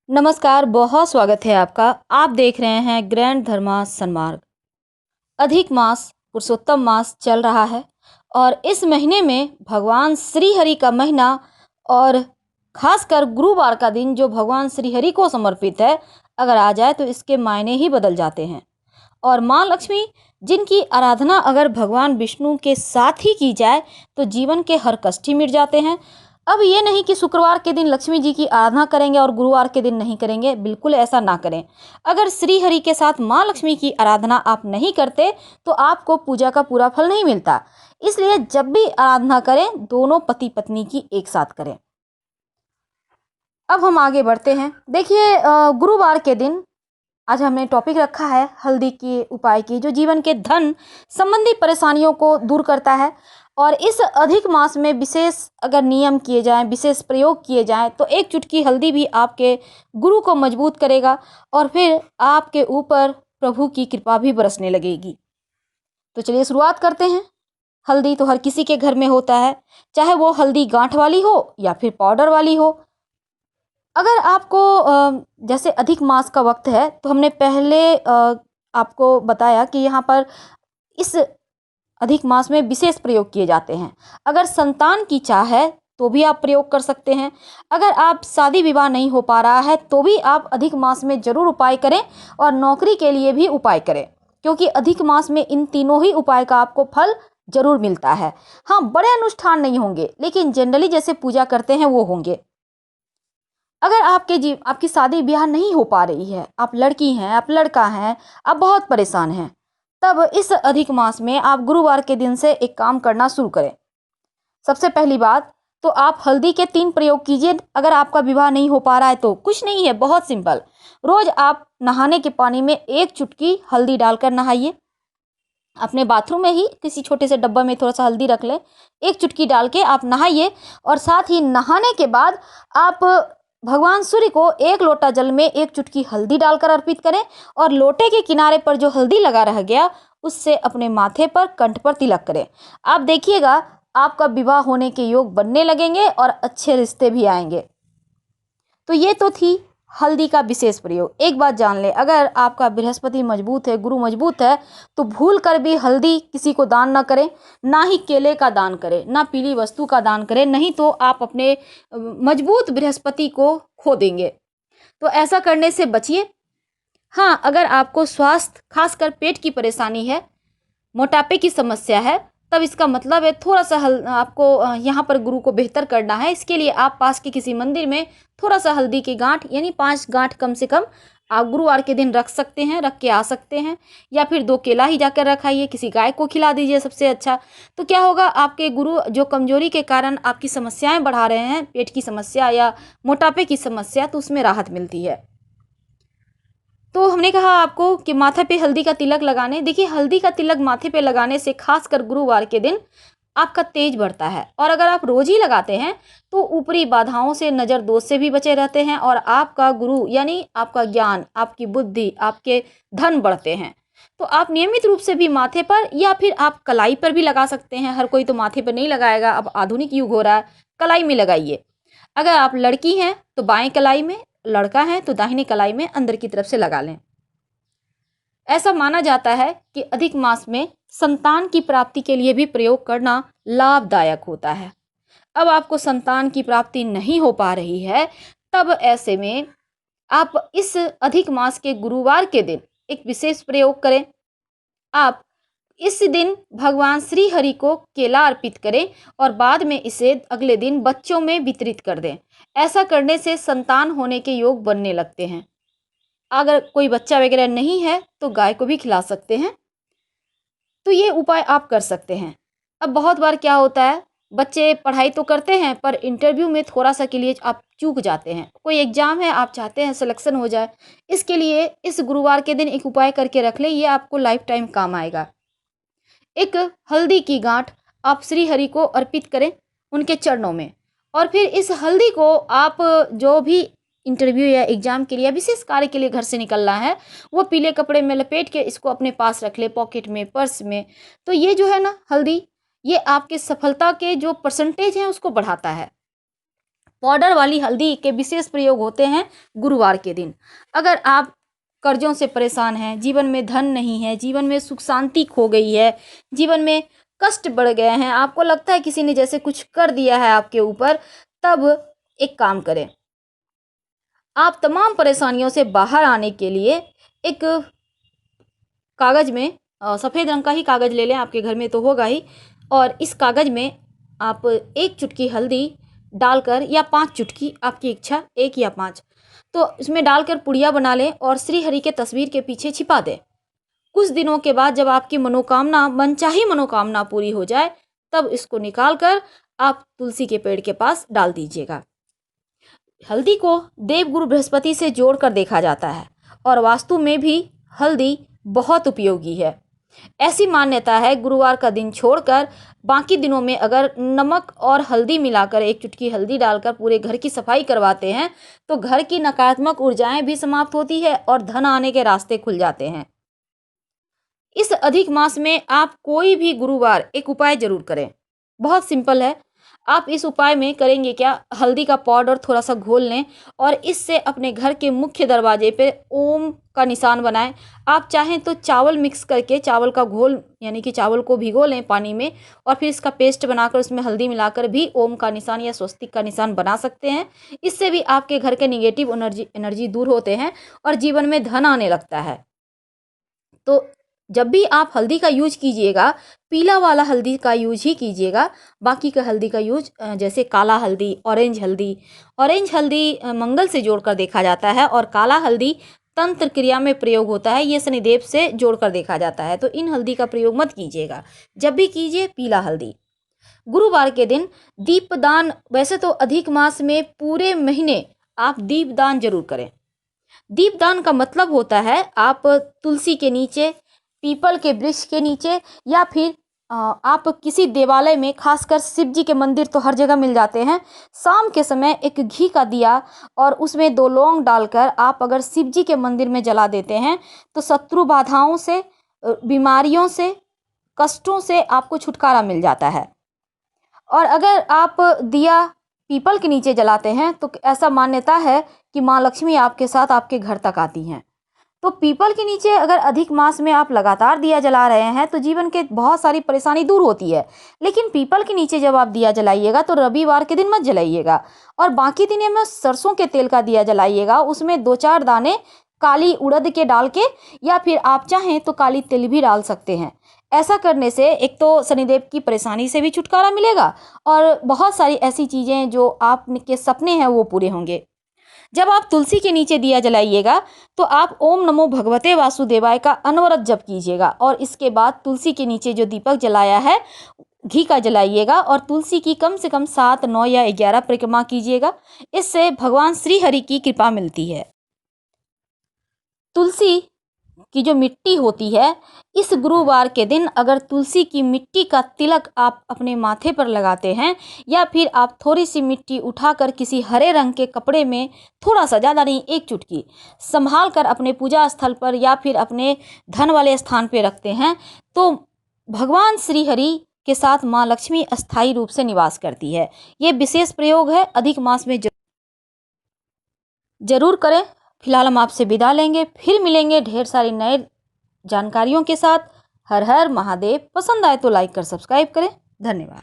नमस्कार, बहुत स्वागत है आपका। आप देख रहे हैं ग्रैंड धर्मा सन्मार्ग। अधिक मास पुरुषोत्तम मास चल रहा है और इस महीने में भगवान श्री हरि का महीना और खासकर गुरुवार का दिन जो भगवान श्री हरि को समर्पित है, अगर आ जाए तो इसके मायने ही बदल जाते हैं। और माँ लक्ष्मी जिनकी आराधना अगर भगवान विष्णु के साथ ही की जाए तो जीवन के हर कष्ट ही मिट जाते हैं। अब ये नहीं कि शुक्रवार के दिन लक्ष्मी जी की आराधना करेंगे और गुरुवार के दिन नहीं करेंगे, बिल्कुल ऐसा ना करें। अगर श्री हरि के साथ माँ लक्ष्मी की आराधना आप नहीं करते तो आपको पूजा का पूरा फल नहीं मिलता। इसलिए जब भी आराधना करें दोनों पति पत्नी की एक साथ करें। अब हम आगे बढ़ते हैं। देखिए, गुरुवार के दिन आज हमने टॉपिक रखा है हल्दी के उपाय की, जो जीवन के धन संबंधी परेशानियों को दूर करता है। और इस अधिक मास में विशेष अगर नियम किए जाएं, विशेष प्रयोग किए जाएं तो एक चुटकी हल्दी भी आपके गुरु को मजबूत करेगा और फिर आपके ऊपर प्रभु की कृपा भी बरसने लगेगी। तो चलिए शुरुआत करते हैं। हल्दी तो हर किसी के घर में होता है, चाहे वो हल्दी गांठ वाली हो या फिर पाउडर वाली हो। अगर आपको जैसे अधिक मास का वक्त है तो हमने पहले आपको बताया कि यहाँ पर इस अधिक मास में विशेष प्रयोग किए जाते हैं। अगर संतान की चाह है तो भी आप प्रयोग कर सकते हैं। अगर आप शादी विवाह नहीं हो पा रहा है तो भी आप अधिक मास में जरूर उपाय करें और नौकरी के लिए भी उपाय करें, क्योंकि अधिक मास में इन तीनों ही उपाय का आपको फल जरूर मिलता है। हाँ, बड़े अनुष्ठान नहीं होंगे लेकिन जनरली जैसे पूजा करते हैं वो होंगे। अगर आपकी शादी ब्याह नहीं हो पा रही है, आप लड़की हैं, आप लड़का हैं, आप बहुत परेशान हैं, तब इस अधिक मास में आप गुरुवार के दिन से एक काम करना शुरू करें। सबसे पहली बात तो आप हल्दी के 3 प्रयोग कीजिए। अगर आपका विवाह नहीं हो पा रहा है तो कुछ नहीं है, बहुत सिंपल। रोज आप नहाने के पानी में 1 चुटकी हल्दी डालकर नहाइए। अपने बाथरूम में ही किसी छोटे से डब्बा में थोड़ा सा हल्दी रख लें, 1 चुटकी डाल के आप नहाइए। और साथ ही नहाने के बाद आप भगवान सूर्य को 1 लोटा जल में 1 चुटकी हल्दी डालकर अर्पित करें और लोटे के किनारे पर जो हल्दी लगा रह गया उससे अपने माथे पर, कंठ पर तिलक करें। आप देखिएगा आपका विवाह होने के योग बनने लगेंगे और अच्छे रिश्ते भी आएंगे। तो ये तो थी हल्दी का विशेष प्रयोग। एक बात जान ले, अगर आपका बृहस्पति मजबूत है, गुरु मजबूत है, तो भूल कर भी हल्दी किसी को दान ना करें, ना ही केले का दान करें, ना पीली वस्तु का दान करें, नहीं तो आप अपने मजबूत बृहस्पति को खो देंगे। तो ऐसा करने से बचिए। हाँ, अगर आपको स्वास्थ्य खासकर पेट की परेशानी है, मोटापे की समस्या है, तब इसका मतलब है थोड़ा सा आपको यहाँ पर गुरु को बेहतर करना है। इसके लिए आप पास के किसी मंदिर में थोड़ा सा हल्दी की गांठ यानी 5 गांठ कम से कम आप गुरुवार के दिन रख सकते हैं, रख के आ सकते हैं। या फिर 2 केला ही जाकर रखाइए, किसी गाय को खिला दीजिए सबसे अच्छा। तो क्या होगा, आपके गुरु जो कमजोरी के कारण आपकी समस्याएं बढ़ा रहे हैं, पेट की समस्या या मोटापे की समस्या, तो उसमें राहत मिलती है। तो हमने कहा आपको कि माथे पे हल्दी का तिलक लगाने। देखिए, हल्दी का तिलक माथे पे लगाने से खासकर गुरुवार के दिन आपका तेज बढ़ता है। और अगर आप रोज ही लगाते हैं तो ऊपरी बाधाओं से, नज़र दोष से भी बचे रहते हैं और आपका गुरु यानी आपका ज्ञान, आपकी बुद्धि, आपके धन बढ़ते हैं। तो आप नियमित रूप से भी माथे पर या फिर आप कलाई पर भी लगा सकते हैं। हर कोई तो माथे पर नहीं लगाएगा, अब आधुनिक युग हो रहा है, कलाई में लगाइए। अगर आप लड़की हैं तो बाएं कलाई में, लड़का है तो दाहिनी कलाई में अंदर की तरफ से लगा लें। ऐसा माना जाता है कि अधिक मास में संतान की प्राप्ति के लिए भी प्रयोग करना लाभदायक होता है। अब आपको संतान की प्राप्ति नहीं हो पा रही है, तब ऐसे में आप इस अधिक मास के गुरुवार के दिन एक विशेष प्रयोग करें। आप इस दिन भगवान श्री हरि को केला अर्पित करें और बाद में इसे अगले दिन बच्चों में वितरित कर दें। ऐसा करने से संतान होने के योग बनने लगते हैं। अगर कोई बच्चा वगैरह नहीं है तो गाय को भी खिला सकते हैं। तो ये उपाय आप कर सकते हैं। अब बहुत बार क्या होता है, बच्चे पढ़ाई तो करते हैं पर इंटरव्यू में थोड़ा सा के लिए आप चूक जाते हैं। कोई एग्जाम है, आप चाहते हैं सिलेक्शन हो जाए, इसके लिए इस गुरुवार के दिन एक उपाय करके रख ले, ये आपको लाइफ टाइम काम आएगा। एक हल्दी की गांठ आप श्री हरि को अर्पित करें उनके चरणों में। और फिर इस हल्दी को आप जो भी इंटरव्यू या एग्जाम के लिए, विशेष कार्य के लिए घर से निकलना है, वो पीले कपड़े में लपेट के इसको अपने पास रख ले, पॉकेट में, पर्स में। तो ये जो है ना हल्दी, ये आपके सफलता के जो परसेंटेज हैं उसको बढ़ाता है। पाउडर वाली हल्दी के विशेष प्रयोग होते हैं गुरुवार के दिन। अगर आप कर्जों से परेशान हैं, जीवन में धन नहीं है, जीवन में सुख शांति खो गई है, जीवन में कष्ट बढ़ गए हैं, आपको लगता है किसी ने जैसे कुछ कर दिया है आपके ऊपर, तब एक काम करें। आप तमाम परेशानियों से बाहर आने के लिए एक कागज़ में सफ़ेद रंग का ही कागज़ ले लें, आपके घर में तो होगा ही, और इस कागज़ में आप 1 चुटकी हल्दी डालकर, या 5 चुटकी, आपकी इच्छा, 1 या 5, तो इसमें डालकर पुड़िया बना लें और श्री हरि के तस्वीर के पीछे छिपा दें। कुछ दिनों के बाद जब आपकी मनोकामना, मनचाही मनोकामना पूरी हो जाए, तब इसको निकाल कर आप तुलसी के पेड़ के पास डाल दीजिएगा। हल्दी को देवगुरु बृहस्पति से जोड़कर देखा जाता है और वास्तु में भी हल्दी बहुत उपयोगी है। ऐसी मान्यता है, गुरुवार का दिन छोड़कर बाकी दिनों में अगर नमक और हल्दी मिलाकर 1 चुटकी हल्दी डालकर पूरे घर की सफाई करवाते हैं तो घर की नकारात्मक ऊर्जाएं भी समाप्त होती है और धन आने के रास्ते खुल जाते हैं। इस अधिक मास में आप कोई भी गुरुवार एक उपाय जरूर करें। बहुत सिंपल है। आप इस उपाय में करेंगे क्या, हल्दी का पाउडर थोड़ा सा घोल लें और इससे अपने घर के मुख्य दरवाजे पे ओम का निशान बनाएं। आप चाहें तो चावल मिक्स करके, चावल का घोल यानी कि चावल को भिगो लें पानी में और फिर इसका पेस्ट बनाकर उसमें हल्दी मिलाकर भी ओम का निशान या स्वस्तिक का निशान बना सकते हैं। इससे भी आपके घर के निगेटिव एनर्जी दूर होते हैं और जीवन में धन आने लगता है। तो जब भी आप हल्दी का यूज कीजिएगा, पीला वाला हल्दी का यूज ही कीजिएगा। बाकी का हल्दी का यूज जैसे काला हल्दी, ऑरेंज हल्दी मंगल से जोड़कर देखा जाता है और काला हल्दी तंत्र क्रिया में प्रयोग होता है, ये शनिदेव से जोड़कर देखा जाता है। तो इन हल्दी का प्रयोग मत कीजिएगा, जब भी कीजिए पीला हल्दी। गुरुवार के दिन दीपदान, वैसे तो अधिक मास में पूरे महीने आप दीपदान जरूर करें। दीपदान का मतलब होता है आप तुलसी के नीचे, पीपल के वृक्ष के नीचे, या फिर आप किसी देवालय में, खासकर शिव जी के मंदिर तो हर जगह मिल जाते हैं, शाम के समय एक घी का दिया और उसमें 2 लौंग डालकर आप अगर शिव जी के मंदिर में जला देते हैं तो शत्रु बाधाओं से, बीमारियों से, कष्टों से आपको छुटकारा मिल जाता है। और अगर आप दिया पीपल के नीचे जलाते हैं तो ऐसा मान्यता है कि माँ लक्ष्मी आपके साथ आपके घर तक आती हैं। तो पीपल के नीचे अगर अधिक मास में आप लगातार दिया जला रहे हैं तो जीवन के बहुत सारी परेशानी दूर होती है। लेकिन पीपल के नीचे जब आप दिया जलाइएगा तो रविवार के दिन मत जलाइएगा और बाकी दिन में सरसों के तेल का दिया जलाइएगा। उसमें 2-4 दाने काली उड़द के डाल के, या फिर आप चाहें तो काली तिल भी डाल सकते हैं। ऐसा करने से एक तो शनिदेव की परेशानी से भी छुटकारा मिलेगा और बहुत सारी ऐसी चीज़ें जो आपके सपने हैं वो पूरे होंगे। जब आप तुलसी के नीचे दिया जलाइएगा तो आप ओम नमो भगवते वासुदेवाय का अनवरत जप कीजिएगा और इसके बाद तुलसी के नीचे जो दीपक जलाया है घी का जलाइएगा और तुलसी की कम से कम 7, 9 या 11 परिक्रमा कीजिएगा। इससे भगवान श्री हरि की कृपा मिलती है। तुलसी की जो मिट्टी होती है, इस गुरुवार के दिन अगर तुलसी की मिट्टी का तिलक आप अपने माथे पर लगाते हैं या फिर आप थोड़ी सी मिट्टी उठाकर किसी हरे रंग के कपड़े में, थोड़ा सा, ज़्यादा नहीं, 1 चुटकी, संभाल कर अपने पूजा स्थल पर या फिर अपने धन वाले स्थान पर रखते हैं तो भगवान श्री हरि के साथ माँ लक्ष्मी अस्थायी रूप से निवास करती है। ये विशेष प्रयोग है, अधिक मास में जरूर करें। फिलहाल हम आपसे विदा लेंगे, फिर मिलेंगे ढेर सारी नए जानकारियों के साथ। हर हर महादेव। पसंद आए तो लाइक कर सब्सक्राइब करें। धन्यवाद।